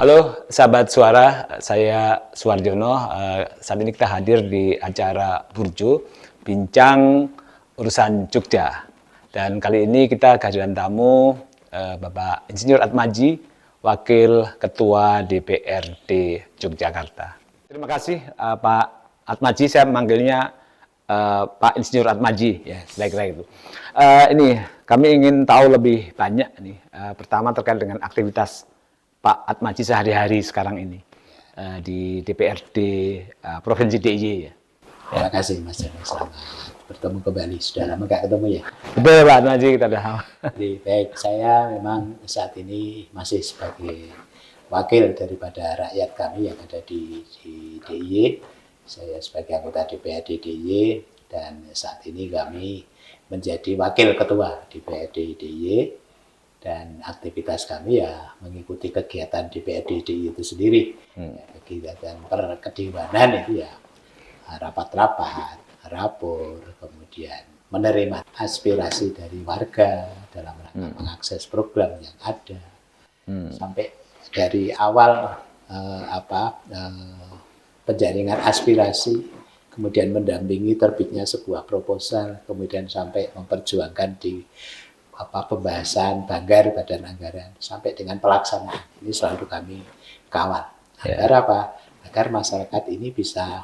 Halo sahabat suara, saya Suwarjono. Saat ini kita hadir di acara Burjo, bincang urusan Jogja. Dan kali ini kita kehadiran tamu Bapak Insinyur Atmaji, Wakil Ketua DPRD Yogyakarta. Terima kasih Pak Atmaji, saya manggilnya Pak Insinyur Atmaji, ya, kira-kira itu. Ini kami ingin tahu lebih banyak nih. Pertama terkait dengan aktivitas Pak Atmaji sehari-hari sekarang ini di DPRD Provinsi DIY ya. Terima kasih Mas Jono, selamat bertemu kembali. Sudah lama nggak ketemu ya? Betul Pak Atmaji, kita sudah lama. Jadi, baik, saya memang saat ini masih sebagai wakil daripada rakyat kami yang ada di DIY. Saya sebagai anggota DPRD DIY dan saat ini kami menjadi wakil ketua DPRD DIY. Dan aktivitas kami ya mengikuti kegiatan DPRD DIY itu sendiri. Ya, kegiatan perkediwanan itu ya rapat-rapat, rapor, kemudian menerima aspirasi dari warga dalam rangka mengakses program yang ada. Sampai dari awal penjaringan aspirasi, kemudian mendampingi terbitnya sebuah proposal, kemudian sampai memperjuangkan di pembahasan banggar badan anggaran sampai dengan pelaksanaan. Ini selalu kami kawal agar agar masyarakat ini bisa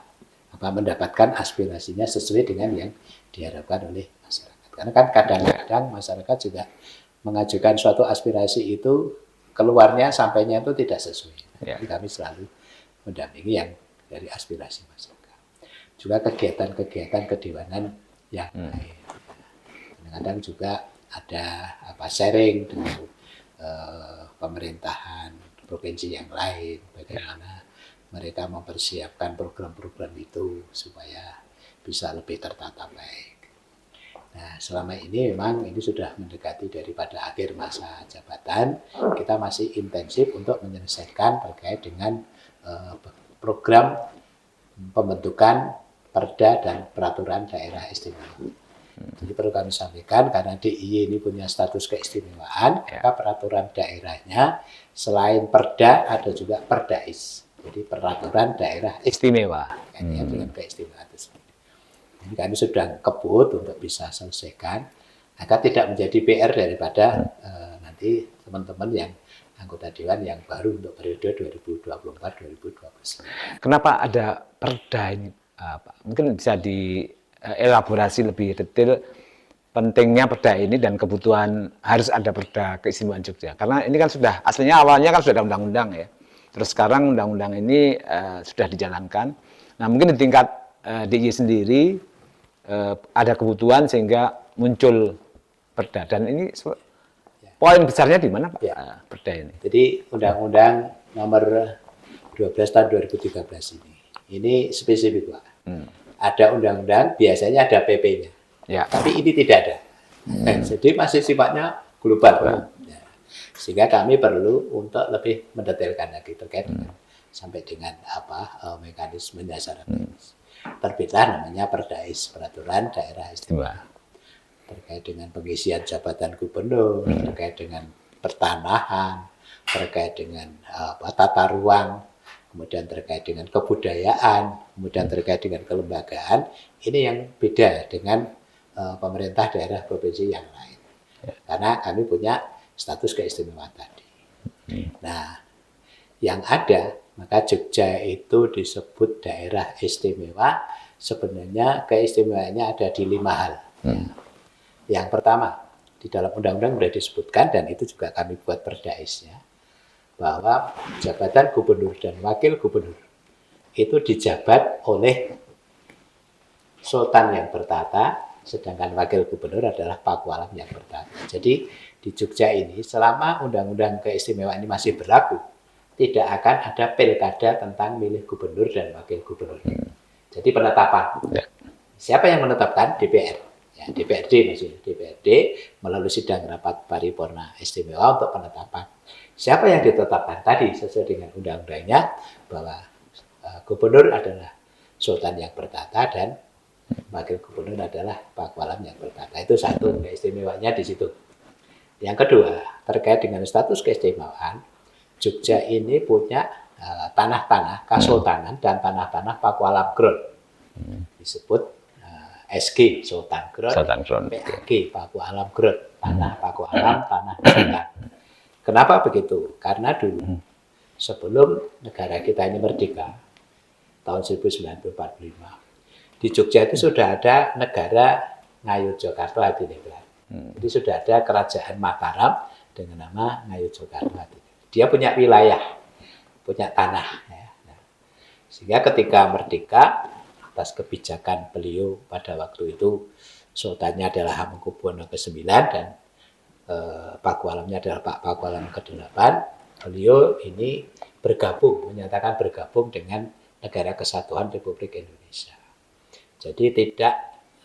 mendapatkan aspirasinya sesuai dengan yang diharapkan oleh masyarakat. Karena kan kadang-kadang masyarakat juga mengajukan suatu aspirasi itu keluarnya sampainya itu tidak sesuai. Jadi kami selalu mendampingi yang dari aspirasi masyarakat. Juga kegiatan-kegiatan kedewanan yang lain. Kadang-kadang juga ada sharing dengan pemerintahan provinsi yang lain, bagaimana mereka mempersiapkan program-program itu supaya bisa lebih tertata baik. Nah, selama ini memang ini sudah mendekati daripada akhir masa jabatan, kita masih intensif untuk menyelesaikan terkait dengan program pembentukan perda dan peraturan daerah istimewa. Jadi perlu kami sampaikan, karena DIY ini punya status keistimewaan, maka peraturan daerahnya selain perda ada juga perdais. Jadi peraturan daerah istimewa, dengan keistimewaan itu sendiri. Jadi kami sudah kebut untuk bisa selesaikan, agar tidak menjadi PR daripada nanti teman-teman yang anggota dewan yang baru untuk periode 2024-2029. Kenapa ada perda ini, Pak? Mungkin bisa elaborasi lebih detail pentingnya perda ini dan kebutuhan harus ada perda keistimewaan Jogja. Karena ini kan sudah, aslinya awalnya kan sudah ada undang-undang ya. Terus sekarang undang-undang ini sudah dijalankan. Nah mungkin di tingkat DIY sendiri ada kebutuhan sehingga muncul perda. Dan ini poin besarnya di mana Pak perda ini? Jadi undang-undang nomor 12 tahun 2013 ini spesifik Pak. Ada undang-undang, biasanya ada PP-nya. Ya. Tapi ini tidak ada. Jadi masih sifatnya global. Ya. Sehingga kami perlu untuk lebih mendetailkan lagi terkait dengan sampai dengan mekanisme dasar. Terbitlah namanya Perdais, Peraturan Daerah Istimewa. Terkait dengan pengisian jabatan gubernur, terkait dengan pertanahan, terkait dengan tata ruang, kemudian terkait dengan kebudayaan, kemudian terkait dengan kelembagaan, ini yang beda dengan pemerintah daerah provinsi yang lain. Karena kami punya status keistimewaan tadi. Nah, yang ada, maka Jogja itu disebut daerah istimewa, sebenarnya keistimewaannya ada di 5 hal. Yang pertama, di dalam undang-undang sudah disebutkan, dan itu juga kami buat perdaisnya, bahwa jabatan gubernur dan wakil gubernur itu dijabat oleh sultan yang bertata, sedangkan wakil gubernur adalah pakualam yang bertata. Jadi di Jogja ini selama undang-undang keistimewaan ini masih berlaku, tidak akan ada pilkada tentang milih gubernur dan wakil gubernur. Jadi penetapan. Siapa yang menetapkan? DPR. Ya, DPRD maksudnya. DPRD melalui sidang rapat paripurna istimewa untuk penetapan. Siapa yang ditetapkan tadi sesuai dengan undang-undangnya bahwa gubernur adalah sultan yang bertata dan wakil gubernur adalah pakualam yang bertata. Itu satu keistimewaannya di situ. Yang kedua, terkait dengan status keistimewaan, Jogja ini punya tanah-tanah Kasultanan dan tanah-tanah Pakualam Gron. Disebut SG Sultan Gron, PAG Pakualam Gron, tanah Pakualam, tanah Sultan. Kenapa begitu? Karena dulu sebelum negara kita ini merdeka tahun 1945, di Jogja itu sudah ada negara Ngayogyakarta Hadiningrat. Jadi sudah ada kerajaan Mataram dengan nama Ngayogyakarta Hadiningrat. Dia punya wilayah, punya tanah. Ya. Sehingga ketika merdeka, atas kebijakan beliau pada waktu itu, sultannya adalah Hamengkubuwono ke-9 dan Pakualamnya adalah Pak Pakualam ke-8. Beliau ini menyatakan bergabung dengan Negara Kesatuan Republik Indonesia. Jadi tidak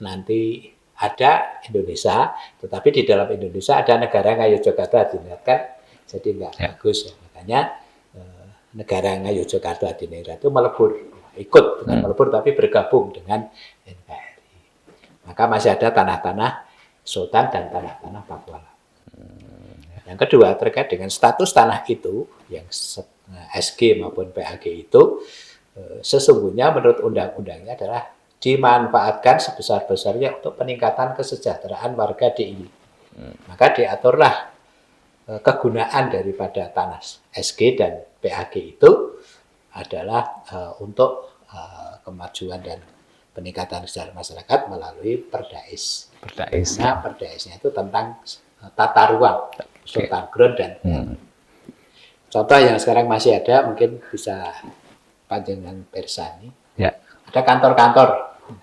nanti ada Indonesia, tetapi di dalam Indonesia ada negara Ngayogyakarta Hadiningrat kan, jadi nggak bagus. Ya. Makanya negara Ngayogyakarta Hadiningrat itu ikut bukan melebur tapi bergabung dengan NKRI. Maka masih ada tanah-tanah Sultan dan tanah-tanah Pakualam. Yang kedua terkait dengan status tanah itu yang SG maupun PAG itu sesungguhnya menurut undang-undangnya adalah dimanfaatkan sebesar-besarnya untuk peningkatan kesejahteraan warga DIY. Maka diaturlah kegunaan daripada tanah SG dan PAG itu adalah untuk kemajuan dan peningkatan kesejahteraan masyarakat melalui Perdais. Nah, Perdaisnya itu tentang tata ruang Sultan Gron dan contoh yang sekarang masih ada, mungkin bisa panjenengan persani. Ya. Ada kantor-kantor.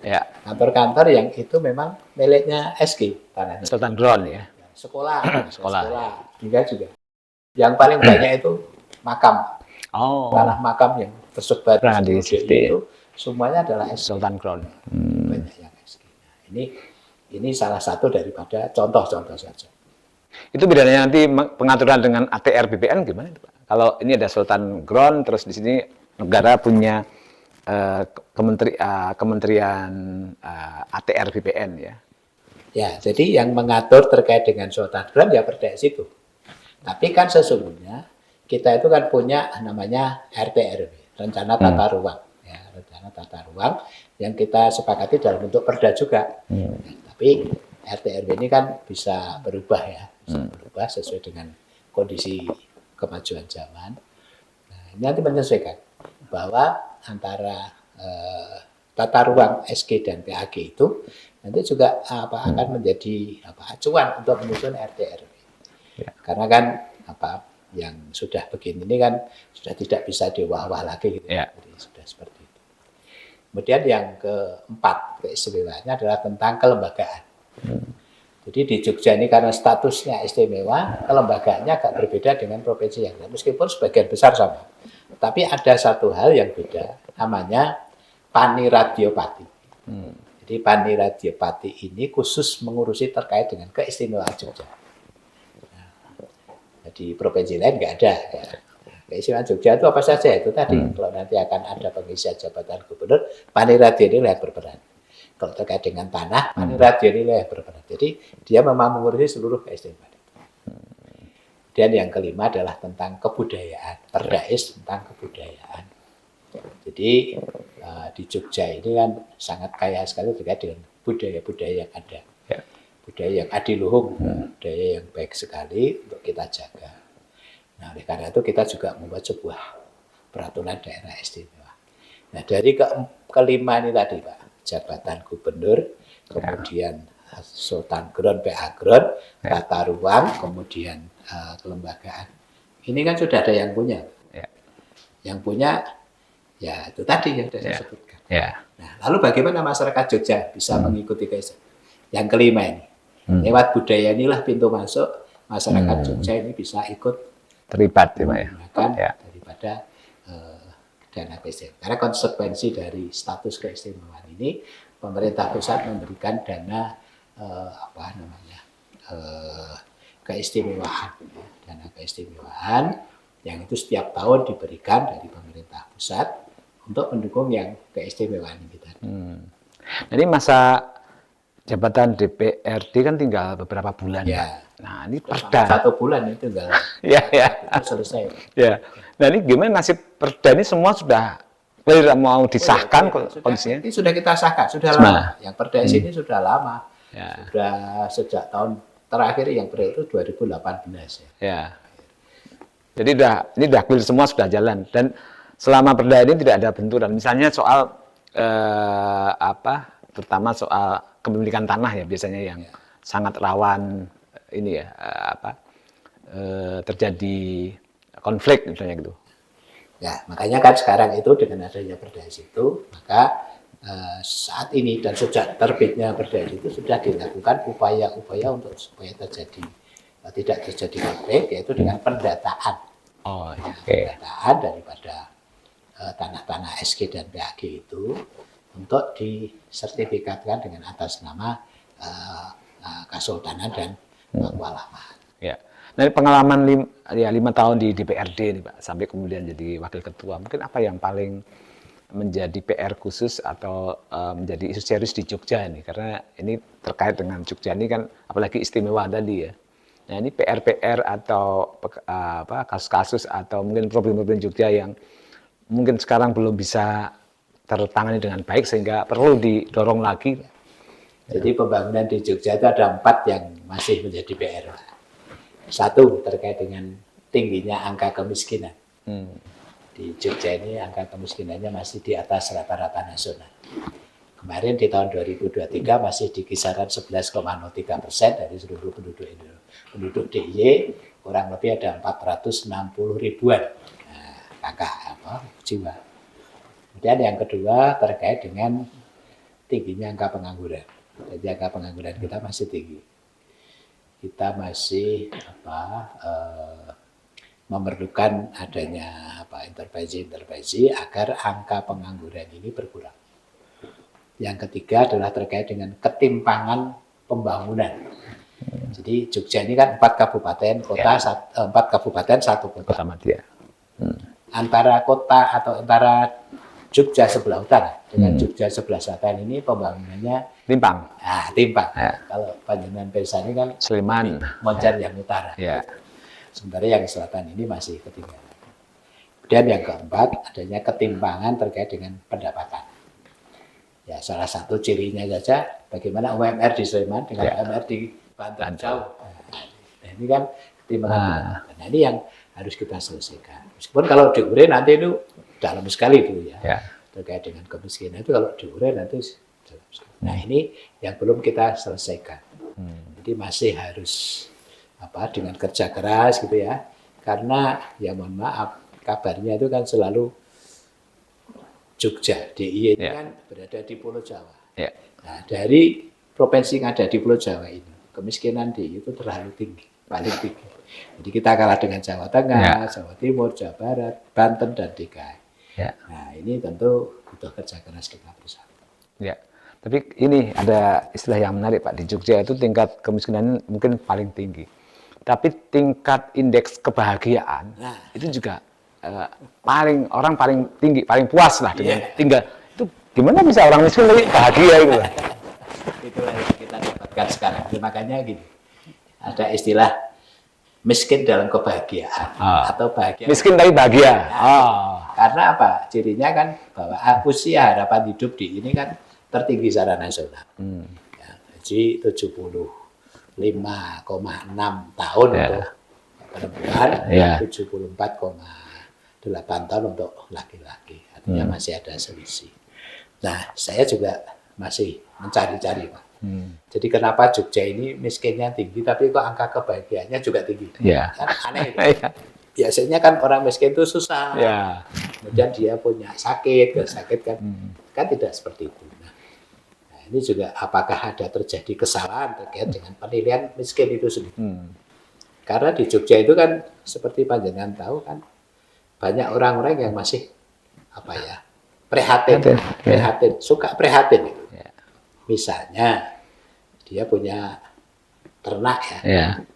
Ya. Kantor-kantor yang itu memang miliknya SG tanahnya. Sultan Gron ya. Sekolah. Juga. Yang paling banyak itu makam. Tanah makam yang tersebar di itu semuanya adalah SG. Sultan Gron. Banyak yang SG. Nah, ini salah satu daripada contoh-contoh saja. Itu bedanya nanti pengaturan dengan ATR BPN gimana itu Pak? Kalau ini ada Sultan Gron, terus di sini negara punya kementerian ATR BPN ya. Ya, jadi yang mengatur terkait dengan Sultan Gron ya Perdais itu. Tapi kan sesungguhnya kita itu kan punya namanya RTRW, Rencana Tata Ruang. Ya, Rencana Tata Ruang yang kita sepakati dalam bentuk perda juga. Ya, tapi RTRW ini kan bisa berubah ya, berubah sesuai dengan kondisi kemajuan zaman. Nah, ini nanti menyesuaikan bahwa antara tata ruang SG dan PAG itu nanti juga akan menjadi acuan untuk menyusun RTRW. Ya. Karena kan yang sudah begini ini kan sudah tidak bisa diwah-wah lagi gitu. Ya. Jadi sudah seperti itu. Kemudian yang keempat keistimewaannya adalah tentang kelembagaan. Jadi di Jogja ini karena statusnya istimewa, kelembagaannya agak berbeda dengan provinsi yang lain. Meskipun sebagian besar sama. Tapi ada satu hal yang beda, namanya Paniradiopati. Jadi Paniradiopati ini khusus mengurusi terkait dengan keistimewaan Jogja. Nah, di provinsi lain nggak ada. Ya. Keistimewaan Jogja itu apa saja? Itu tadi, kalau nanti akan ada pengisian jabatan gubernur, Paniradio ini yang berperan. Kalau terkait dengan tanah, Paniradio ini yang berperan. Jadi dia memang mengurusi seluruh keistimewaan. Dan yang kelima adalah tentang kebudayaan, Perdais tentang kebudayaan. Jadi di Jogja ini kan sangat kaya sekali terkait dengan budaya-budaya yang ada. Ya. Budaya yang adiluhung, budaya yang baik sekali untuk kita jaga. Nah, oleh karena itu kita juga membuat sebuah peraturan daerah istimewa. Nah, dari kelima ini tadi Pak, jabatan gubernur, kemudian Sultan Gron, PA Gron, tata ruang, kemudian kelembagaan. Ini kan sudah ada yang punya. Ya. Yang punya, ya itu tadi yang sudah saya sebutkan. Ya. Nah, lalu bagaimana masyarakat Jogja bisa mengikuti yang kelima ini? Lewat budaya inilah pintu masuk masyarakat Jogja ini bisa ikut terlibat ya, daripada dana keistimewaan. Karena konsekuensi dari status keistimewaan ini, pemerintah pusat memberikan dana keistimewaan, dana keistimewaan yang itu setiap tahun diberikan dari pemerintah pusat untuk mendukung yang keistimewaan ini tadi. Jadi masa jabatan DPRD kan tinggal beberapa bulan, ya. Nah, ini Terus perda. 1 bulan itu enggak. Ya, ya. Itu selesai. Ya. Nah, ini gimana nasib perda ini semua sudah clear mau disahkan kondisinya? Ini sudah kita sahkan, sudah Semua. lama. Yang perda ini sudah lama. Ya. Sudah sejak tahun terakhir yang perda itu 2018 ya. Ya. Jadi ini udah clear semua, sudah jalan. Dan selama perda ini tidak ada benturan. Misalnya soal terutama soal kepemilikan tanah ya biasanya yang sangat rawan ini ya terjadi konflik misalnya gitu. Ya, makanya kan sekarang itu dengan adanya perda itu, maka saat ini dan sejak terbitnya perda itu sudah dilakukan upaya-upaya untuk supaya tidak terjadi konflik, yaitu dengan pendataan. Oh, ya. Pendataan daripada tanah-tanah SG dan PAG itu untuk disertifikatkan dengan atas nama Kesultanan dan Pakualaman. Ya. Dari pengalaman 5 tahun di DPRD nih Pak, sampai kemudian jadi wakil ketua, mungkin apa yang paling menjadi PR khusus atau menjadi isu serius di Jogja ini? Karena ini terkait dengan Jogja ini kan apalagi istimewa tadi ya. Nah ini PR-PR atau kasus-kasus atau mungkin problem-problem Jogja yang mungkin sekarang belum bisa tertangani dengan baik sehingga perlu didorong lagi. Jadi pembangunan di Jogja itu ada 4 yang masih menjadi PR. 1 terkait dengan tingginya angka kemiskinan. Di Jogja ini angka kemiskinannya masih di atas rata-rata nasional. Kemarin di tahun 2023 masih di kisaran 11,03% dari seluruh penduduk DIY, kurang lebih ada 460 ribuan jiwa. Kemudian yang kedua terkait dengan tingginya angka pengangguran. Jadi angka pengangguran kita masih tinggi. Kita masih memerlukan adanya intervensi agar angka pengangguran ini berkurang. Yang ketiga adalah terkait dengan ketimpangan pembangunan. Jadi Jogja ini kan 4 kabupaten kota, 4 kabupaten 1 kota. Antara kota atau antara Jogja sebelah utara dengan Jogja sebelah selatan ini pembangunannya timpang. Timpang. Ya. Kalau Panjenengan Pirsa ini kan Sleman, Moncar yang utara. Ya. Sementara yang selatan ini masih ketinggalan. Kemudian yang keempat adanya ketimpangan terkait dengan pendapatan. Ya, salah satu cirinya saja bagaimana UMR di Sleman dengan UMR di Banten jauh. Nah, ini kan ketimpangan. Nah, ini yang harus kita selesaikan. Meskipun kalau diurai nanti itu dalam sekali itu ya. Terkait dengan kemiskinan itu kalau diurai nanti dalam sekali. Nah, ini yang belum kita selesaikan. Jadi masih harus dengan kerja keras gitu ya. Karena ya mohon maaf, kabarnya itu kan selalu Jogja, DIY ini kan berada di Pulau Jawa. Nah, dari provinsi yang ada di Pulau Jawa ini, kemiskinan DIY itu terlalu tinggi, paling tinggi. Jadi kita kalah dengan Jawa Tengah, Jawa Timur, Jawa Barat, Banten, dan DKI. Nah, ini tentu butuh kerja keras kita bersama. Ya, tapi ini ada istilah yang menarik Pak, di Jogja itu tingkat kemiskinan mungkin paling tinggi. Tapi tingkat indeks kebahagiaan itu juga orang paling tinggi, paling puas lah dengan tinggal. Itu gimana bisa orang miskin lebih bahagia itu? Itulah yang kita dapatkan sekarang. Makanya gini, ada istilah miskin dalam kebahagiaan atau bahagia. Miskin tapi bahagia. Karena apa? Cirinya kan bahwa usia harapan hidup di ini kan tertinggi secara nasional. Jadi 75,6 tahun untuk perempuan, 74,8 tahun untuk laki-laki. Artinya masih ada selisih. Nah, saya juga masih mencari-cari, Pak. Jadi kenapa Jogja ini miskinnya tinggi, tapi kok angka kebahagiaannya juga tinggi? Kan aneh. Biasanya kan orang miskin itu susah. Kemudian dia punya sakit kan tidak seperti itu. Nah, ini juga apakah ada terjadi kesalahan terkait dengan penilaian miskin itu sendiri? Karena di Jogja itu kan seperti Panjenengan tahu kan banyak orang-orang yang masih prihatin, suka prihatin itu. Misalnya dia punya ternak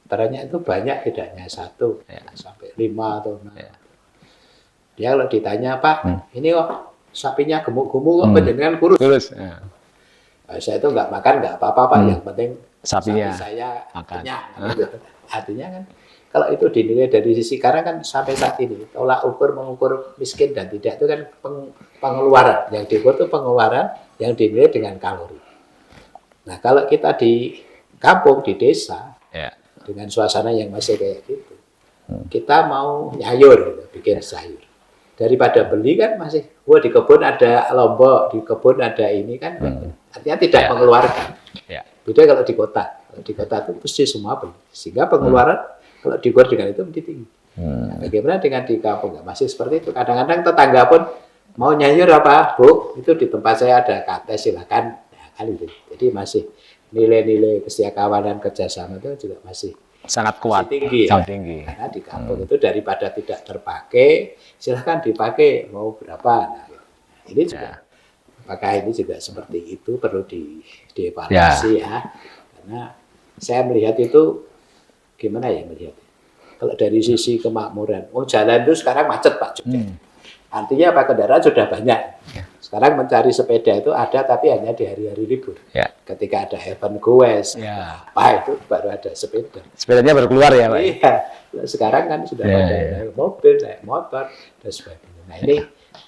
ternak itu banyak, tidak hanya 1 sampai 5 atau 6. Dia kalau ditanya, Pak, ini kok sapinya gemuk-gemuk kok Panjenengan kurus. Saya itu nggak makan nggak apa-apa Pak, yang penting sapi sapinya saya makan. kenyang. Artinya kan kalau itu dinilai dari sisi, karena kan sampai saat ini tolak ukur mengukur miskin dan tidak itu kan pengeluaran. Yang diukur itu pengeluaran yang dinilai dengan kalori. Nah, kalau kita di kampung, di desa, dengan suasana yang masih kayak gitu, kita mau nyayur, gitu, bikin sayur. Daripada beli kan masih, wah di kebun ada lombok, di kebun ada ini kan, artinya tidak mengeluarkan. Beda kalau di kota. Kalau di kota itu pasti semua beli. Sehingga pengeluaran kalau diukur dengan itu menjadi tinggi. Nah, bagaimana dengan di kampung? Masih seperti itu. Kadang-kadang tetangga pun mau nyayur apa, Bu? Itu di tempat saya ada kates, silakan. Nah, kan itu. Jadi masih nilai-nilai kesetiakawanan kerjasama itu juga masih sangat kuat, masih tinggi. Sangat tinggi. Karena di kampung itu daripada tidak terpakai, silahkan dipakai mau berapa. Nah, ini juga, apakah ini juga seperti itu perlu dievaluasi ya. Karena saya melihat itu gimana ya melihat? Kalau dari sisi kemakmuran, jalan itu sekarang macet Pak Jogja. Artinya apa, kendaraan sudah banyak. Sekarang mencari sepeda itu ada tapi hanya di hari-hari libur. Ketika ada event goes, apa itu baru ada sepeda. Sepedanya baru keluar ya Pak? Iya. Sekarang kan sudah ada naik mobil, naik motor dan sebagainya. Nah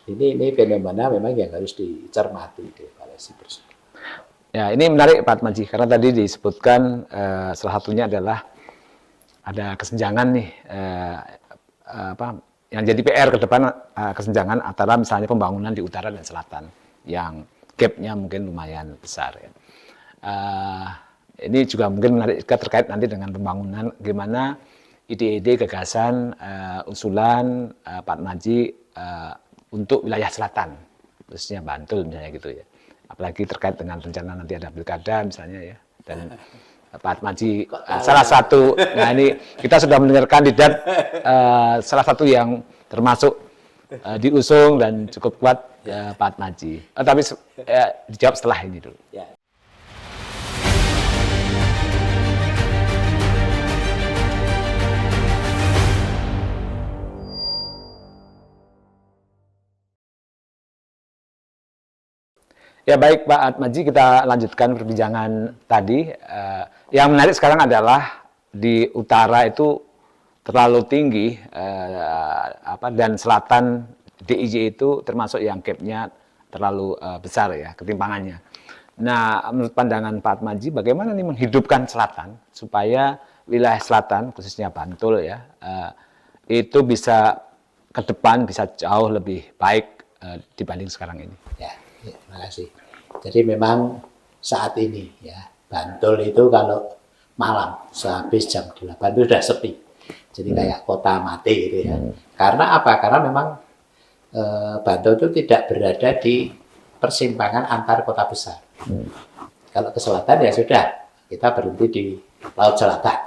ini fenomena memang yang harus dicermati, dievaluasi bersama. Ya, ini menarik Pak Atmaji, karena tadi disebutkan salah satunya adalah ada kesenjangan nih, yang jadi PR ke depan, kesenjangan antara misalnya pembangunan di utara dan selatan, yang gap-nya mungkin lumayan besar. Ya. Ini juga mungkin menarik terkait nanti dengan pembangunan, gimana ide-ide, gagasan, usulan Pak Atmaji untuk wilayah selatan, khususnya Bantul misalnya gitu ya. Apalagi terkait dengan rencana nanti ada pilkada misalnya ya, dan Pak Atmaji salah satu, nah ini kita sudah mendengar kandidat salah satu yang termasuk diusung dan cukup kuat Pak Atmaji. Tapi dijawab setelah ini dulu. Ya baik Pak Atmaji, kita lanjutkan perbincangan tadi. Yang menarik sekarang adalah di utara itu terlalu tinggi, dan selatan DIY itu termasuk yang gap-nya terlalu besar ya, ketimpangannya. Nah, menurut pandangan Pak Atmaji, bagaimana nih menghidupkan selatan supaya wilayah selatan, khususnya Bantul ya, itu bisa ke depan bisa jauh lebih baik dibanding sekarang ini. Ya, terima kasih. Jadi memang saat ini ya Bantul itu kalau malam sehabis jam 8 itu sudah sepi. Jadi kayak kota mati gitu ya. Karena apa? Karena memang Bantul itu tidak berada di persimpangan antar kota besar. Kalau ke selatan ya sudah, kita berhenti di Laut Selatan.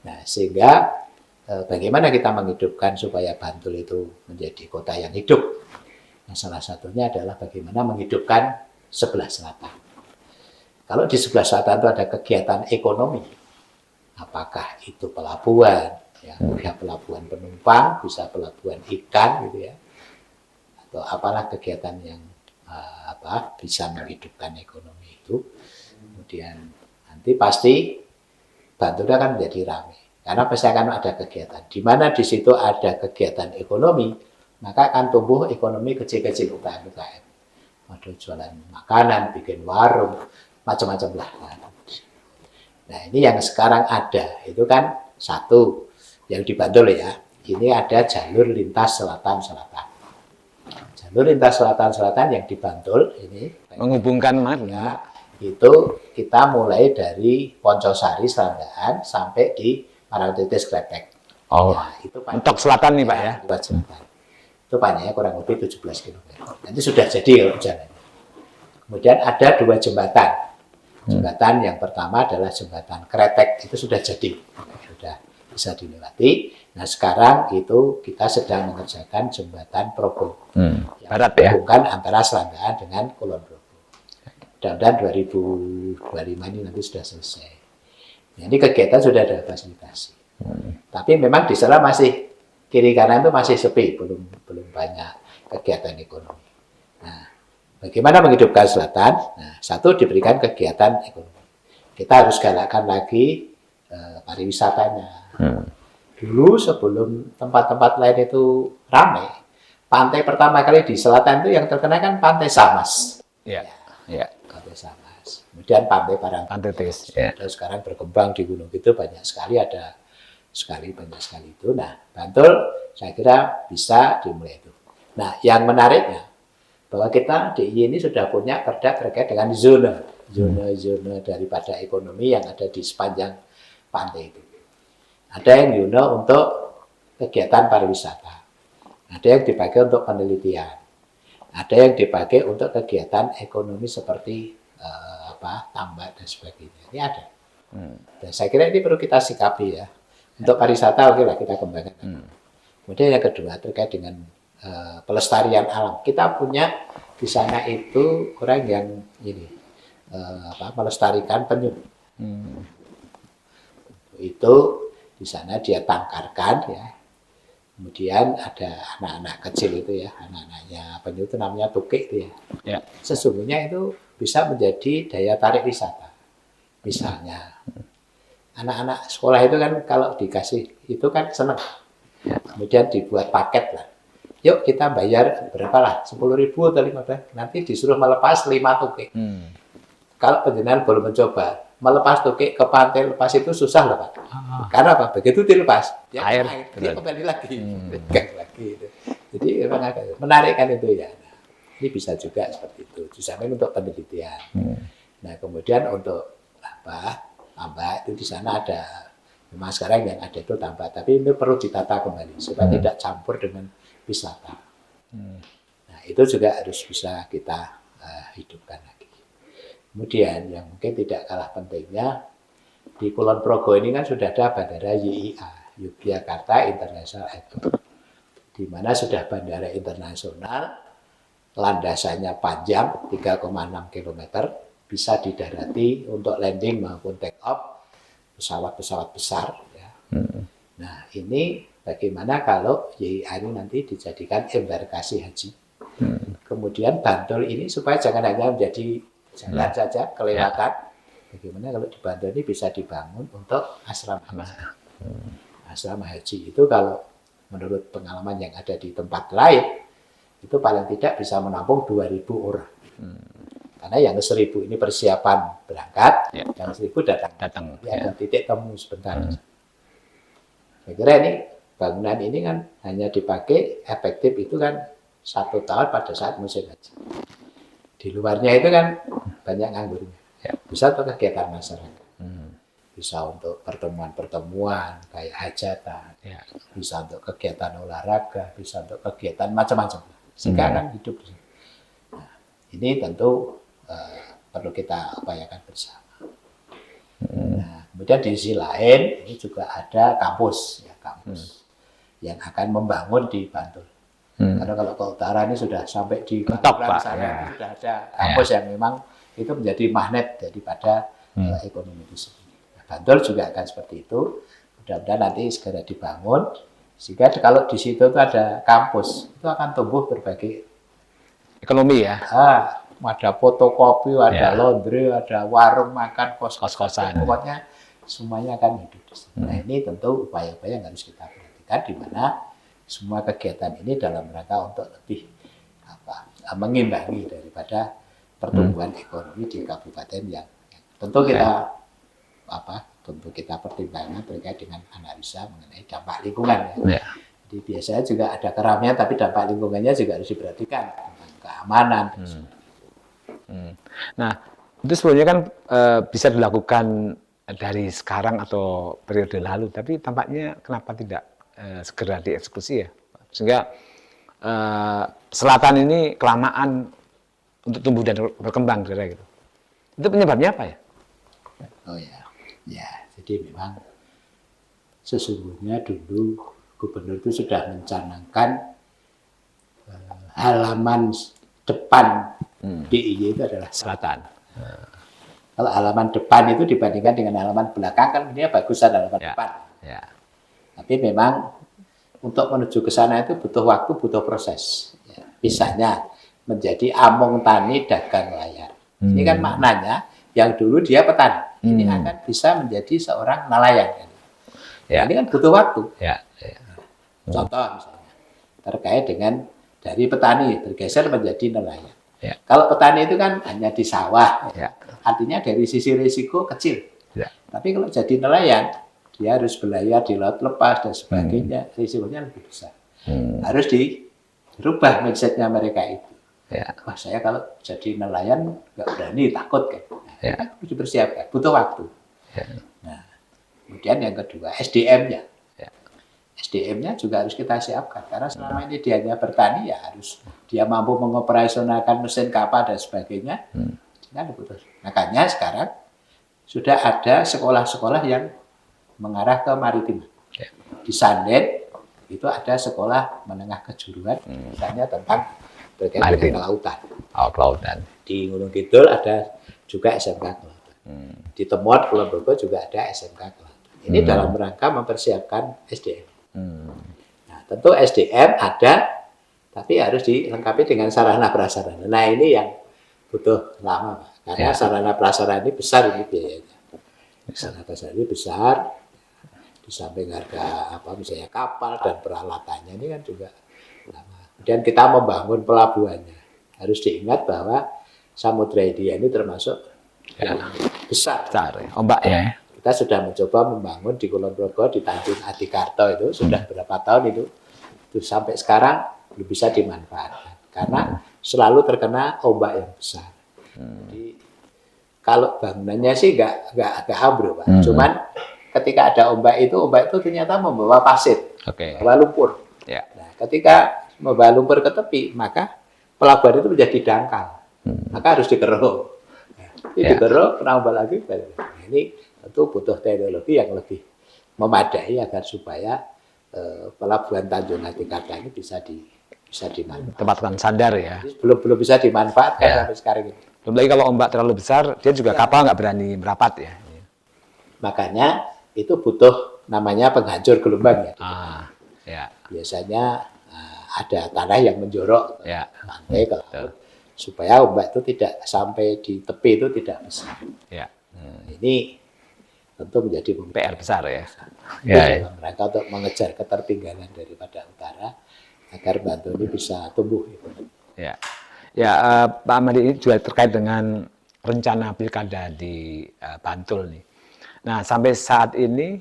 Nah, sehingga bagaimana kita menghidupkan supaya Bantul itu menjadi kota yang hidup? Nah, salah satunya adalah bagaimana menghidupkan sebelah selatan. Kalau di sebelah selatan itu ada kegiatan ekonomi, apakah itu pelabuhan, ya, pelabuhan penumpang, bisa pelabuhan ikan, gitu ya, atau apalah kegiatan yang bisa menghidupkan ekonomi itu. Kemudian nanti pasti Bantul akan menjadi ramai, karena pasti akan ada kegiatan. Di mana di situ ada kegiatan ekonomi, maka akan tumbuh ekonomi kecil-kecil UKM. Ada jualan makanan, bikin warung, macam-macam lah. Nah ini yang sekarang ada, itu kan satu, yang di Bantul ya, ini ada jalur lintas selatan-selatan. Jalur lintas selatan-selatan yang di Bantul ini, menghubungkan mana? Itu kita mulai dari Poncosari, Serandaan, sampai di Parangtritis, Krepek. Nah, itu untuk selatan nih Pak ya? Buat selatan. Itu panjangnya kurang lebih 17 km. Nanti sudah jadi kalau jalan. Kemudian ada 2 jembatan. Jembatan yang pertama adalah jembatan Kretek, itu sudah jadi. Sudah bisa dilewati. Nah sekarang itu kita sedang mengerjakan jembatan Progo. Yang Barat ya? menghubungkan antara Serandaan dengan Kulon Progo. Mudah-mudahan 2025 ini nanti sudah selesai. Nah, ini kegiatan sudah ada fasilitasi. Tapi memang di sana masih kiri kanan itu masih sepi, belum banyak kegiatan ekonomi. Nah, bagaimana menghidupkan selatan? Nah, satu diberikan kegiatan ekonomi. Kita harus galakkan lagi pariwisatanya. Dulu sebelum tempat-tempat lain itu ramai, pantai pertama kali di selatan itu yang terkenal kan Pantai Samas. Ya. Pantai Samas. Kemudian Pantai Parangtritis. Dan sekarang berkembang di gunung itu banyak sekali banyak sekali itu. Nah, Bantul saya kira bisa dimulai itu. Nah, yang menariknya bahwa kita DIY ini sudah punya perda terkait dengan zona daripada ekonomi yang ada di sepanjang pantai itu. Ada yang zona untuk kegiatan pariwisata, ada yang dipakai untuk penelitian, ada yang dipakai untuk kegiatan ekonomi seperti tambak dan sebagainya. Ini ada. Dan saya kira ini perlu kita sikapi ya. Untuk pariwisata oke lah kita kembangkan. Kemudian yang kedua terkait dengan pelestarian alam. Kita punya di sana itu orang yang melestarikan penyu. Itu di sana dia tangkarkan ya. Kemudian ada anak-anak kecil itu ya, anak-anaknya penyu itu namanya tukik itu ya. Sesungguhnya itu bisa menjadi daya tarik wisata. Misalnya anak-anak sekolah itu kan kalau dikasih itu kan senang. Kemudian dibuat paket lah. Yuk kita bayar berapa lah? 10.000 atau 15. Nanti disuruh melepas 5 tukik. Kalau penjenengan belum mencoba melepas tukik ke pantai lepas itu susah loh Pak. Karena apa? Begitu dilepas, dia kembali lagi. Jadi memang agak menarik kan itu ya. Nah, ini bisa juga seperti itu. Di samping untuk penelitian. Nah kemudian untuk tambak itu di sana ada. Memang sekarang yang ada itu tambak, tapi ini perlu ditata kembali supaya tidak campur dengan wisata. Nah itu juga harus bisa kita hidupkan lagi. Kemudian yang mungkin tidak kalah pentingnya di Kulon Progo ini kan sudah ada bandara YIA, Yogyakarta International Airport, di mana sudah bandara internasional, landasannya panjang 3,6 km, bisa didarati untuk landing maupun take off pesawat-pesawat besar. Ya. Nah ini bagaimana kalau YIA ini nanti dijadikan embarkasi haji. Kemudian Bantul ini supaya jangan hanya menjadi jalan saja kelewatan. Bagaimana kalau di Bantul ini bisa dibangun untuk asrama haji. Asrama haji itu kalau menurut pengalaman yang ada di tempat lain itu paling tidak bisa menampung 2.000 orang. Karena yang 1.000 ini persiapan berangkat, yang 1.000 datang. Ada titik temu sebentar. Saya kira ini bangunan ini kan hanya dipakai efektif itu kan 1 tahun pada saat musim haji. Di luarnya itu kan banyak nganggurnya. Bisa untuk kegiatan masyarakat. Bisa untuk pertemuan-pertemuan kayak hajatan. Bisa untuk kegiatan olahraga, bisa untuk kegiatan macam-macam. Sehingga akan hidup di sini. Nah, ini tentu perlu kita upayakan bersama. Nah, kemudian di sisi lain ini juga ada kampus yang akan membangun di Bantul. Karena kalau ke utara ini sudah sampai di Bantul sana sudah ada kampus yang memang itu menjadi magnet daripada ekonomi di sini. Nah, Bantul juga akan seperti itu. Mudah-mudahan nanti segera dibangun sehingga kalau di situ itu ada kampus itu akan tumbuh berbagai ekonomi ya. Ada fotokopi, ada laundry, ada warung makan, kos-kosan. Pokoknya semuanya akan hidup di sini. Nah ini tentu upaya-upaya yang harus kita perhatikan di mana semua kegiatan ini dalam rangka untuk lebih mengimbangi daripada pertumbuhan ekonomi di kabupaten yang tentu kita pertimbangkan terkait dengan analisa mengenai dampak lingkungan. Jadi biasanya juga ada keramaian, tapi dampak lingkungannya juga harus diperhatikan tentang keamanan. Nah itu sebenarnya kan bisa dilakukan dari sekarang atau periode lalu, tapi tampaknya kenapa tidak segera dieksekusi ya, sehingga selatan ini kelamaan untuk tumbuh dan berkembang kira-kira gitu. Itu penyebabnya apa ya? Jadi memang sesungguhnya dulu gubernur itu sudah mencanangkan halaman depan DIY itu adalah selatan. Kalau halaman depan itu dibandingkan dengan halaman belakang kan ini bagusan halaman depan. Tapi memang untuk menuju ke sana itu butuh waktu, butuh proses. Misalnya menjadi among tani dagang layar. Ini kan maknanya yang dulu dia petani. ini akan bisa menjadi seorang nelayan. Ya. Ini kan butuh waktu. Ya. Contoh misalnya terkait dengan dari petani bergeser menjadi nelayan. Ya. Kalau petani itu kan hanya di sawah, Ya. artinya dari sisi risiko kecil. Ya. Tapi kalau jadi nelayan, dia harus berlayar di laut lepas dan sebagainya, risikonya lebih besar. Harus dirubah mindsetnya mereka itu. Ya. Wah, saya kalau jadi nelayan nggak berani, takut kan. Nah, Ya. kan harus dipersiapkan, butuh waktu. Ya. Nah, kemudian yang kedua, SDM-nya. Ya. SDM-nya juga harus kita siapkan. Karena selama ini dia hanya bertani, ya harus dia mampu mengoperasionalkan mesin kapal dan sebagainya. Kan butuh. Makanya sekarang sudah ada sekolah-sekolah yang mengarah ke maritim. Ya. Di Sanden itu ada sekolah menengah kejuruan, misalnya tentang berkaitan dengan kelautan. Kelautan. Di Gunung Kidul ada juga SMK kelautan. Di Temot, Kulon Progo juga ada SMK kelautan. Ini dalam rangka mempersiapkan SDM. Nah, tentu SDM ada, tapi harus dilengkapi dengan sarana prasarana. Nah, ini yang butuh lama, Pak. Karena sarana prasarana ini besar ini biayanya. Sarana prasarana ini besar, di samping harga misalnya kapal dan peralatannya ini kan juga lama. Kemudian kita membangun pelabuhannya. Harus diingat bahwa Samudra Hindia ini termasuk yang besar. Ombak ya. Kita sudah mencoba membangun di Kulon Progo, di Tanjung Adikarto itu sudah berapa tahun itu sampai sekarang belum bisa dimanfaatkan karena selalu terkena ombak yang besar. Jadi kalau bangunannya sih nggak ambruk, Pak. Cuman ketika ada ombak itu ternyata membawa pasir, membawa lumpur. Ya. Nah, ketika membawa lumpur ke tepi, maka pelabuhan itu menjadi dangkal. Maka harus dikeruk. Nah, dikeruk, kena ombak lagi. Nah, ini tentu butuh teknologi yang lebih memadai agar supaya pelabuhan Tanjung Adikarto ini bisa dimanfaatkan. Tempatkan sandar ya. Belum bisa dimanfaatkan sampai sekarang ini. Belum lagi kalau ombak terlalu besar, dia juga kapal nggak berani merapat ya. Makanya itu butuh namanya penghancur gelombang ya. Ya. Biasanya ada tanah yang menjorok pantai ke laut supaya ombak itu tidak sampai di tepi itu tidak besar. Ya. Ini tentu menjadi PR besar ya. Dalam rangka untuk mengejar ketertinggalan daripada utara agar Bantul ini bisa tumbuh. Ya. Ya, Pak Ahmadi, ini juga terkait dengan rencana pilkada di Bantul nih. Nah, sampai saat ini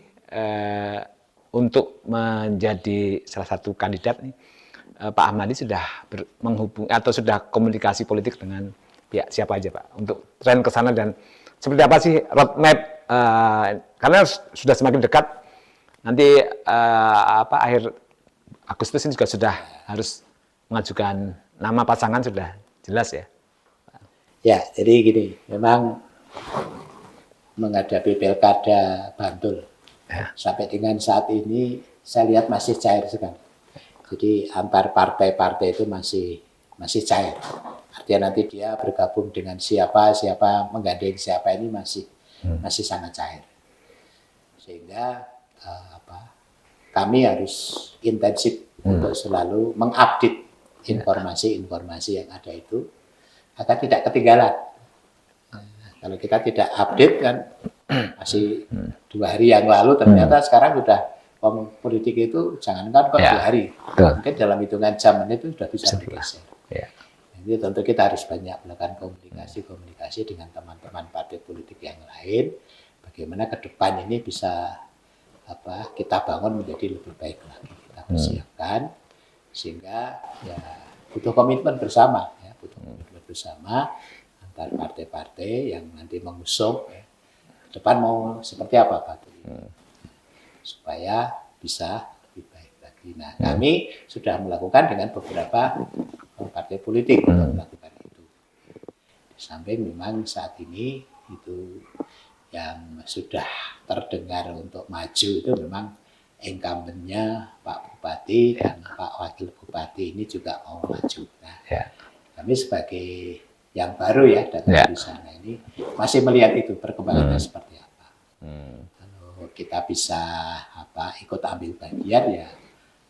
untuk menjadi salah satu kandidat nih, Pak Ahmadi sudah menghubungi atau sudah komunikasi politik dengan pihak siapa aja, Pak, untuk tren ke sana dan seperti apa sih roadmap, karena sudah semakin dekat nanti akhir Agustus ini juga sudah harus mengajukan nama pasangan, sudah jelas ya. Ya, jadi gini, memang menghadapi pilkada Bantul sampai dengan saat ini saya lihat masih cair sekali. Jadi antar partai-partai itu masih cair. Artinya nanti dia bergabung dengan siapa menggandeng siapa ini masih sangat cair. Sehingga kami harus intensif untuk selalu mengupdate informasi-informasi yang ada itu agar tidak ketinggalan. Kalau kita tidak update kan masih 2 hari yang lalu ternyata sekarang sudah politik itu jangankan kok 2 hari, mungkin dalam hitungan jam menit itu sudah bisa bergeser. Jadi tentu kita harus banyak melakukan komunikasi dengan teman-teman partai politik yang lain, bagaimana ke depan ini bisa kita bangun menjadi lebih baik lagi, kita persiapkan sehingga ya butuh komitmen bersama, antar partai-partai yang nanti mengusung depan mau seperti apa Pak, supaya bisa lebih baik lagi. Nah, kami sudah melakukan dengan beberapa partai politik untuk melakukan itu. Di samping memang saat ini itu yang sudah terdengar untuk maju itu memang incumbent-nya Pak Bupati dan Pak Wakil Bupati ini juga mau maju. Nah, kami sebagai yang baru ya datang di sana ini masih melihat itu perkembangannya seperti apa. Kalau kita bisa ikut ambil bagian ya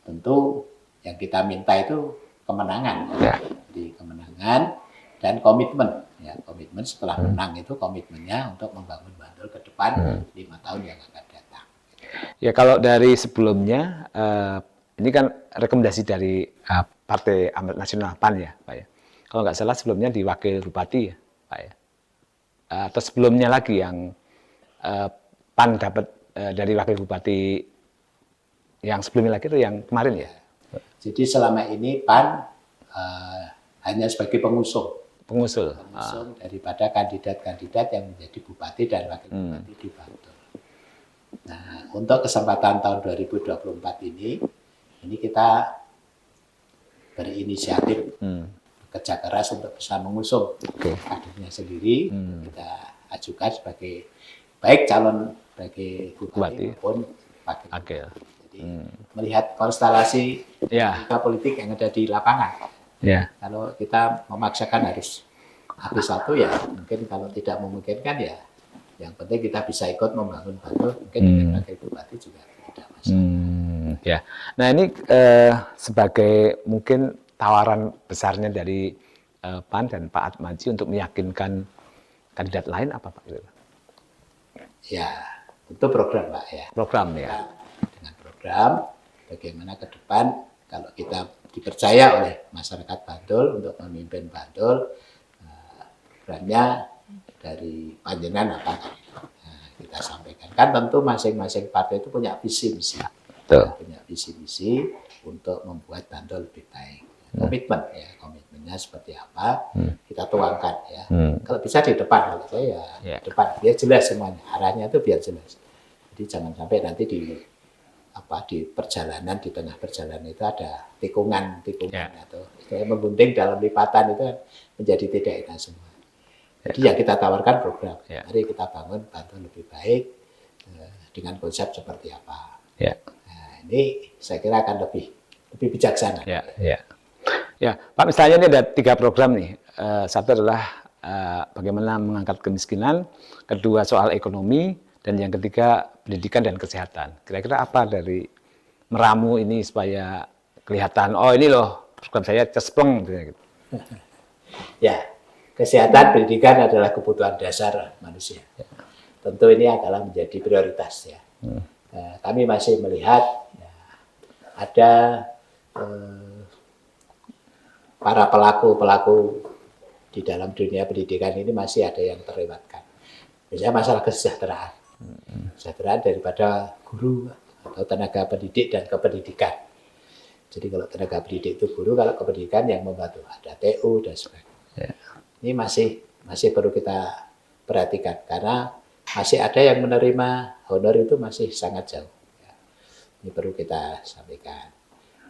tentu yang kita minta itu kemenangan. Jadi kemenangan dan komitmen. Ya, komitmen setelah menang itu komitmennya untuk membangun Bantul ke depan 5 tahun yang akan datang. Ya kalau dari sebelumnya, ini kan rekomendasi dari Partai Amanat Nasional PAN ya Pak ya. Kalau nggak salah sebelumnya di Wakil Bupati ya Pak ya. Atau sebelumnya lagi yang PAN dapat dari Wakil Bupati yang sebelumnya lagi itu yang kemarin ya. Jadi selama ini PAN hanya sebagai pengusung daripada kandidat-kandidat yang menjadi bupati dan wakil bupati di Bantul. Nah, untuk kesempatan tahun 2024 ini kita berinisiatif bekerja keras untuk bisa mengusung kadernya sendiri. Kita ajukan sebagai baik calon sebagai bupati maupun wakil. Jadi melihat konstelasi politik yang ada di lapangan. Kalau kita memaksakan harus habis satu ya mungkin, kalau tidak memungkinkan ya yang penting kita bisa ikut membangun Bantul, mungkin dengan wakil bupati juga tidak masalah. Nah ini sebagai mungkin tawaran besarnya dari PAN dan Pak Atmaji untuk meyakinkan kandidat lain apa Pak? Ya, itu program Pak ya. Program ya. Dengan program bagaimana ke depan kalau kita dipercaya oleh masyarakat Bantul untuk memimpin Bantul, programnya dari panjenengan apa? Nah, kita sampaikan. Kan tentu masing-masing partai itu punya visi misi. Punya visi misi untuk membuat Bantul lebih baik. Komitmen ya, komitmennya seperti apa kita tuangkan ya. Kalau bisa di depan, kalau saya ya depan biar jelas semuanya, arahnya itu biar jelas. Jadi jangan sampai nanti di perjalanan, di tengah perjalanan itu ada tikungan atau memgunting dalam lipatan, itu menjadi tidak enak semua. Jadi yang kita tawarkan program, mari kita bangun Bantul lebih baik dengan konsep seperti apa. Nah, ini saya kira akan lebih bijaksana. Ya, Pak, misalnya ini ada 3 program nih. Satu adalah bagaimana mengangkat kemiskinan, kedua soal ekonomi, dan yang ketiga pendidikan dan kesehatan. Kira-kira apa dari meramu ini supaya kelihatan, oh ini loh program saya cespleng gitu. Ya, kesehatan, pendidikan adalah kebutuhan dasar manusia. Tentu ini adalah menjadi prioritas ya. Kami masih melihat ada para pelaku di dalam dunia pendidikan ini masih ada yang terlewatkan. Misalnya masalah kesejahteraan. Kesejahteraan daripada guru atau tenaga pendidik dan kependidikan. Jadi kalau tenaga pendidik itu guru, kalau kependidikan yang membantu ada TU dan sebagainya. Ini masih perlu kita perhatikan karena masih ada yang menerima honor itu masih sangat jauh. Ini perlu kita sampaikan.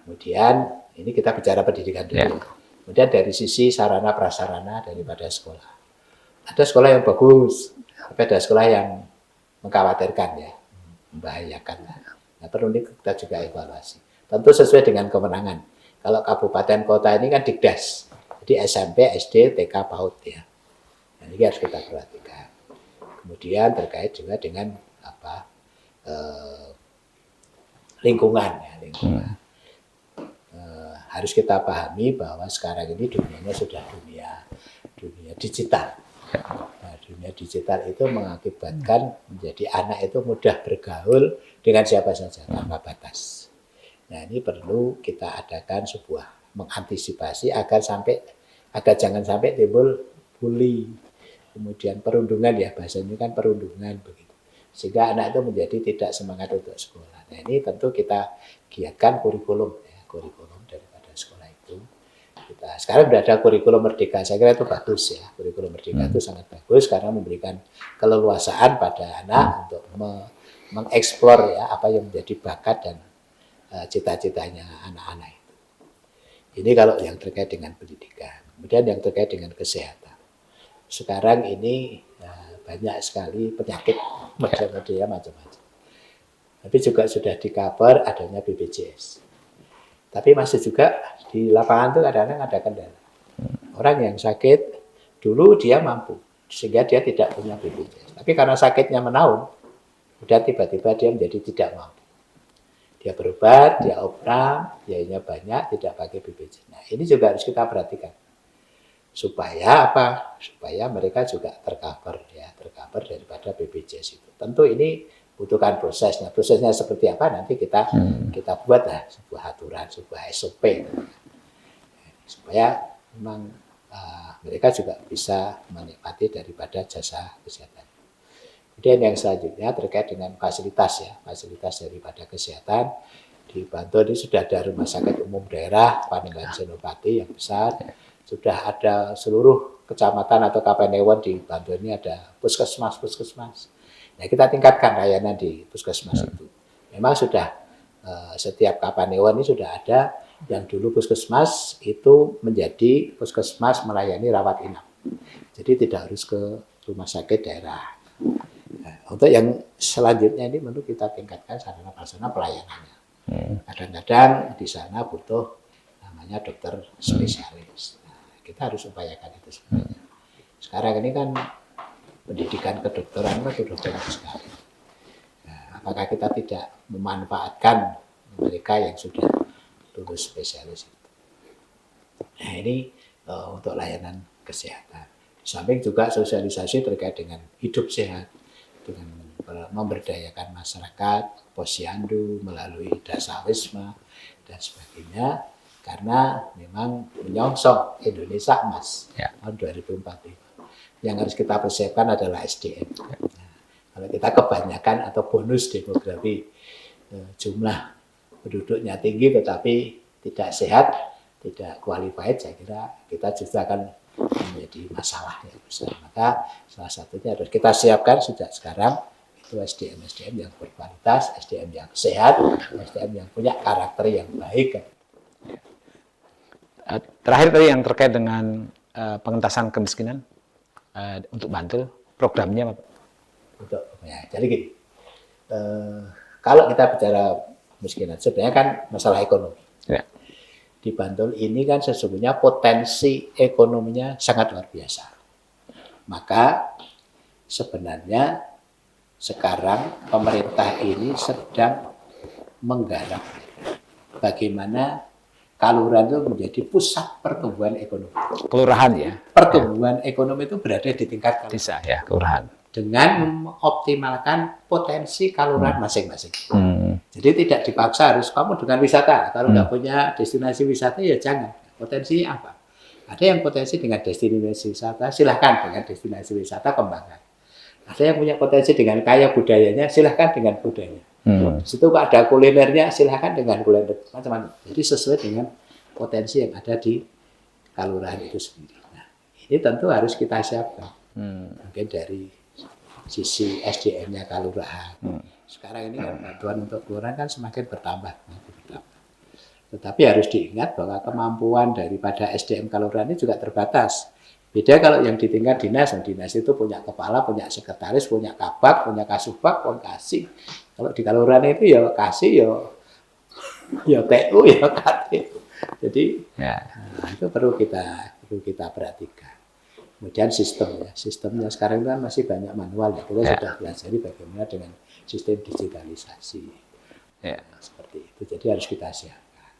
Kemudian ini kita bicara pendidikan dulu. Kemudian dari sisi sarana prasarana daripada sekolah. Ada sekolah yang bagus, tapi ada sekolah yang mengkhawatirkan ya, membahayakan. Nah, perlu kita juga evaluasi. Tentu sesuai dengan kewenangan. Kalau kabupaten kota ini kan Dikdas. Jadi SMP, SD, TK, PAUD ya. Nah, ini harus kita perhatikan. Kemudian terkait juga dengan lingkungan ya, lingkungan. Harus kita pahami bahwa sekarang ini dunianya sudah dunia digital. Nah, dunia digital itu mengakibatkan menjadi anak itu mudah bergaul dengan siapa saja tanpa batas. Nah, ini perlu kita adakan sebuah mengantisipasi agar jangan sampai timbul bully, kemudian perundungan ya, bahasanya kan perundungan begitu. Sehingga anak itu menjadi tidak semangat untuk sekolah. Nah, ini tentu kita giatkan kurikulum daripada sekolah itu. Sekarang sudah ada kurikulum merdeka, saya kira itu bagus ya. Kurikulum merdeka itu sangat bagus karena memberikan keleluasaan pada anak untuk mengeksplor ya apa yang menjadi bakat dan cita-citanya anak-anak itu. Ini kalau yang terkait dengan pendidikan. Kemudian yang terkait dengan kesehatan. Sekarang ini banyak sekali penyakit macam-macam. Tapi juga sudah di-cover adanya BPJS. Tapi masih juga di lapangan itu kadang-kadang ada kendala. Orang yang sakit, dulu dia mampu, sehingga dia tidak punya BPJS. Tapi karena sakitnya menaun, udah tiba-tiba dia menjadi tidak mampu. Dia berobat, dia operam, biayanya banyak, tidak pakai BPJS. Nah, ini juga harus kita perhatikan. Supaya apa? Supaya mereka juga tercover daripada BPJS itu. Tentu ini butuhkan prosesnya. Prosesnya seperti apa nanti kita buatlah sebuah aturan, sebuah SOP supaya memang mereka juga bisa menikmati daripada jasa kesehatan. Kemudian yang selanjutnya terkait dengan fasilitas ya, fasilitas daripada kesehatan di Bantul ini sudah ada rumah sakit umum daerah Panengan Senopati yang besar, sudah ada seluruh kecamatan atau kapanewon di Bantul ini ada puskesmas. Nah kita tingkatkan layanan di puskesmas itu. Memang sudah setiap kapanewon ini sudah ada yang dulu puskesmas itu menjadi puskesmas melayani rawat inap. Jadi tidak harus ke rumah sakit daerah. Nah, untuk yang selanjutnya ini perlu kita tingkatkan sarana prasarana pelayanannya. Kadang-kadang di sana butuh namanya dokter spesialis. Nah, kita harus upayakan itu sebenarnya. Sekarang ini kan pendidikan kedokteran itu kedokteran sekali. Nah, apakah kita tidak memanfaatkan mereka yang sudah lulus spesialis itu? Nah ini untuk layanan kesehatan. Di samping juga sosialisasi terkait dengan hidup sehat, dengan memberdayakan masyarakat, posyandu melalui dasawisma dan sebagainya, karena memang menyongsong Indonesia Emas tahun 2045. Yang harus kita persiapkan adalah SDM. Nah, kalau kita kebanyakan atau bonus demografi, jumlah penduduknya tinggi tetapi tidak sehat, tidak qualified, saya kira kita justru akan menjadi masalah yang besar. Maka salah satunya harus kita siapkan sejak sekarang itu SDM yang berkualitas, SDM yang sehat, SDM yang punya karakter yang baik. Terakhir tadi yang terkait dengan pengentasan kemiskinan untuk Bantul, programnya apa? Jadi gini, kalau kita bicara kemiskinan, sebenarnya kan masalah ekonomi. Ya. Di Bantul ini kan sesungguhnya potensi ekonominya sangat luar biasa. Maka sebenarnya sekarang pemerintah ini sedang menggarap bagaimana Kaluran itu menjadi pusat pertumbuhan ekonomi. Kelurahan ya. Pertumbuhan ekonomi itu berada di tingkat desa ya, kelurahan. Dengan mengoptimalkan potensi kaluran masing-masing. Jadi tidak dipaksa harus kamu dengan wisata. Kalau nggak punya destinasi wisata ya jangan. Potensi apa? Ada yang potensi dengan destinasi wisata, silahkan dengan destinasi wisata kembangkan. Ada yang punya potensi dengan kaya budayanya, silahkan dengan budayanya. Di situ ada kulinernya, silahkan dengan kuliner macam-macam. Jadi sesuai dengan potensi yang ada di kalurahan itu sendiri. Nah, ini tentu harus kita siapkan. Mungkin dari sisi SDM-nya kalurahan. Sekarang ini kan bantuan untuk kelurahan kan semakin bertambah. Tetapi harus diingat bahwa kemampuan daripada SDM kalurahan ini juga terbatas. Beda kalau yang di tingkat dinas itu punya kepala, punya sekretaris, punya kabak, punya kasubag, punya kasih. Kalau di kalurahan itu ya kasih, ya TU, ya KT. Jadi itu perlu kita perhatikan. Kemudian sistemnya sekarang kan masih banyak manual ya. Kita sudah pelajari bagaimana dengan sistem digitalisasi. Seperti itu. Jadi harus kita siapkan.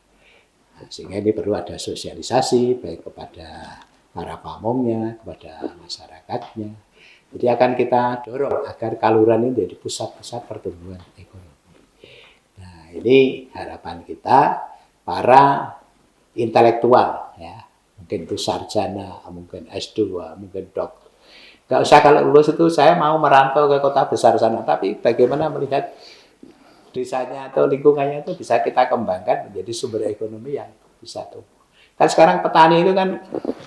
Nah, sehingga ini perlu ada sosialisasi baik kepada para pamongnya, kepada masyarakatnya. Jadi akan kita dorong agar kaluran ini menjadi pusat-pusat pertumbuhan ekonomi. Nah, ini harapan kita para intelektual ya. Mungkin itu sarjana, mungkin S2, mungkin dokter. Nggak usah kalau lulus itu saya mau merantau ke kota besar sana, tapi bagaimana melihat desanya atau lingkungannya itu bisa kita kembangkan menjadi sumber ekonomi yang bisa tumbuh. Kan sekarang petani itu kan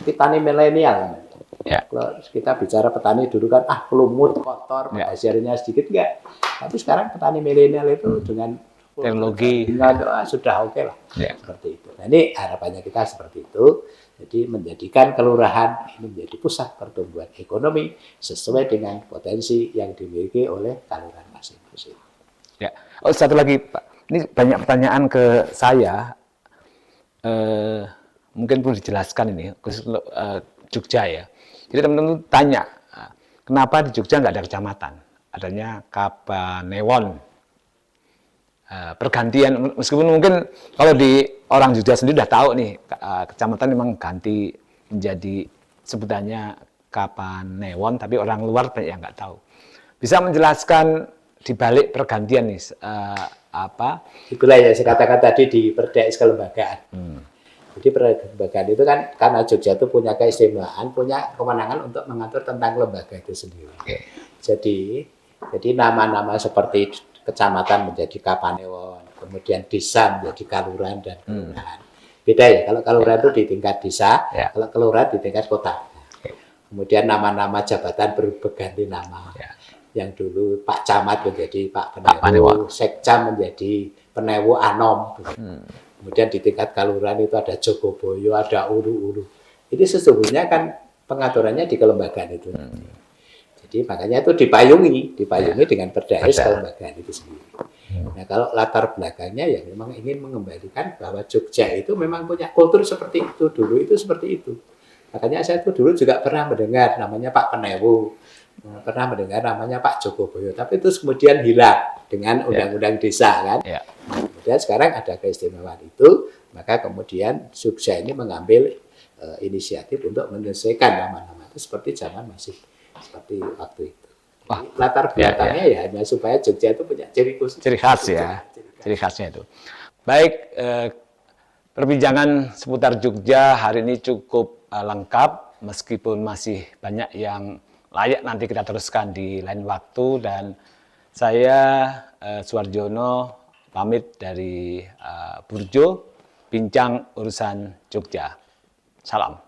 petani milenial. Kalau kita bicara petani dulu kan lumut, kotor, hasilnya sedikit enggak. Tapi sekarang petani milenial itu dengan teknologi sudah oke lah. Seperti itu. Nah, ini harapannya kita seperti itu. Jadi menjadikan kelurahan ini menjadi pusat pertumbuhan ekonomi sesuai dengan potensi yang dimiliki oleh kelurahan masing-masing. Ya. Oh, satu lagi Pak. Ini banyak pertanyaan ke saya. Mungkin perlu dijelaskan ini khusus untuk Jogja ya. Jadi teman-teman tanya, kenapa di Jogja nggak ada kecamatan? Adanya kapanewon. Pergantian, meskipun mungkin kalau di orang Jogja sendiri sudah tahu nih, kecamatan memang ganti menjadi sebutannya Kapanewon, tapi orang luar banyak yang nggak tahu. Bisa menjelaskan di balik pergantian nih, apa? Itulah ya saya katakan tadi di Perda kelembagaan. Jadi kelembagaan itu kan karena Jogja itu punya keistimewaan, punya kewenangan untuk mengatur tentang lembaga itu sendiri. Jadi nama-nama seperti kecamatan menjadi Kapanewon, kemudian desa menjadi kalurahan dan kelurahan. Beda ya, kalau kelurahan itu di tingkat desa, kalau kelurahan di tingkat kota. Kemudian nama-nama jabatan berganti nama. Yang dulu Pak Camat menjadi Pak Penewo, Sekcam menjadi Penewo Anom. Kemudian di tingkat kelurahan itu ada Jogoboyo, ada Uru-Uru. Ini sesungguhnya kan pengaturannya di kelembagaan itu. Jadi makanya itu dipayungi dengan Perda kelembagaan itu sendiri. Nah kalau latar belakangnya ya memang ingin mengembalikan bahwa Jogja itu memang punya kultur seperti itu, dulu itu seperti itu. Makanya saya itu dulu juga pernah mendengar namanya Pak Penewo, pernah mendengar namanya Pak Jogoboyo, tapi itu kemudian hilang dengan undang-undang desa kan. Kemudian sekarang ada keistimewaan itu, maka kemudian Jogja ini mengambil inisiatif untuk menyelesaikan nama-nama itu seperti zaman masih seperti waktu itu. Jadi, latar belakangnya ya hanya supaya Jogja itu punya ciri khusus. Ciri khas ya, ciri khasnya itu. Baik, perbincangan seputar Jogja hari ini cukup lengkap, meskipun masih banyak yang layak nanti kita teruskan di lain waktu. Dan saya Suwarjono pamit dari Burjo, bincang urusan Jogja. Salam.